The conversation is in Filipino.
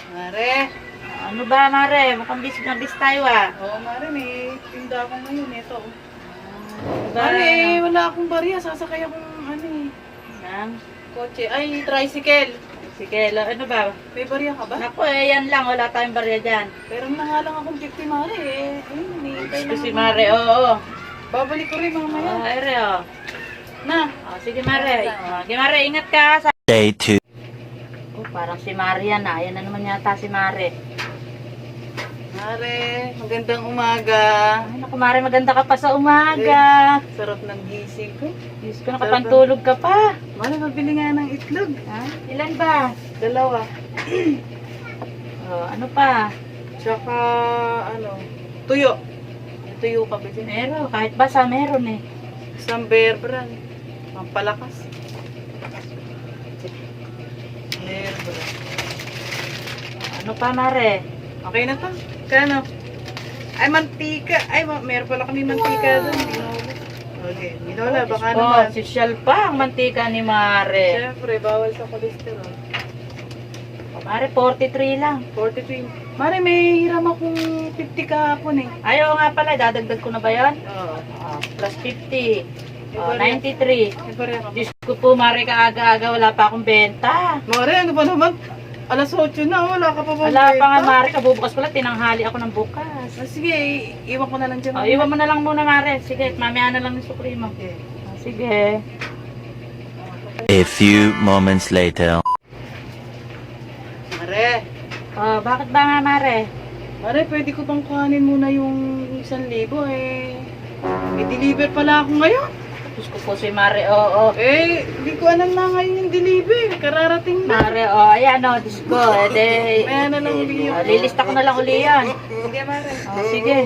Mare. Ano ba, Mare? Mukhang busy na busy tayo, ah. Oo, Mare, may tinda ako ngayon. Ito. Ano ba? Mare, wala akong bariya. Sasakay akong Nang? kotse. Ay, tricycle. Sige, ano ba? May bariya ka ba? Naku, yan lang. Wala tayong barya dyan. Pero na nga lang akong 50, Mare. Ayun, hinihintay lang Si ako. Mare, oo. Babalik ko rin mamaya. Ere, oh. Na. Sige, Mare. Sige, Mare, ingat ka. Day 2. Oh, parang si Mare yan, ah. Yan na naman yata si Mare. Mare, magandang umaga. Ay, naku, Mare, maganda ka pa sa umaga. Sarap ng gising ko. Diyos ko, nakapantulog ka pa. Mare, magbili nga ng itlog. Ha? Ilan ba? 2. Oh, ano pa? Tsaka, tuyo. May tuyo ka ba dyan? Meron, kahit basa meron eh. Isang bear brand. Pampalakas. Bear brand. Ano pa, Mare? Okay na to. Kano? Ay, mantika. Ay, meron pala kami mantika doon. Binola. Okay. Binola, baka Oh, naman. social pa ang mantika ni Mare. Siyempre, bawal sa cholesterol. Oh, Mare, 43 lang. 43. Mare, may hiram akong 50 kahapon eh. Ayaw nga pala, dadagdag ko na ba yun? Oo. Plus 50. 93. May bariya ka ba? Diyos ko po, Mare, kaaga-aga, wala pa akong benta. Mare, ano ba naman? Alas 8 na, wala ka pa ba? Wala pa nga, Mare, kabubukas pala, tinanghali ako ng bukas. Sige, iwan ko na lang dyan. Oh, iwan mo na lang muna, Mare. Sige, mamaya na lang yung sukli mo. Okay. Sige. A few moments later. Mare, Bakit ba nga, Mare? Mare, pwede ko bang kuhanin muna yung 1,000 eh? May deliver pala ako ngayon. Diyos ko po si Mare, oo. Eh, hindi ko alam na ngayon yung deliver. Kararating na. Mare, ayan o, Diyos ko. Maya na lang uli yun. Lilista ko na lang uli yan. Sige, Mare. Sige.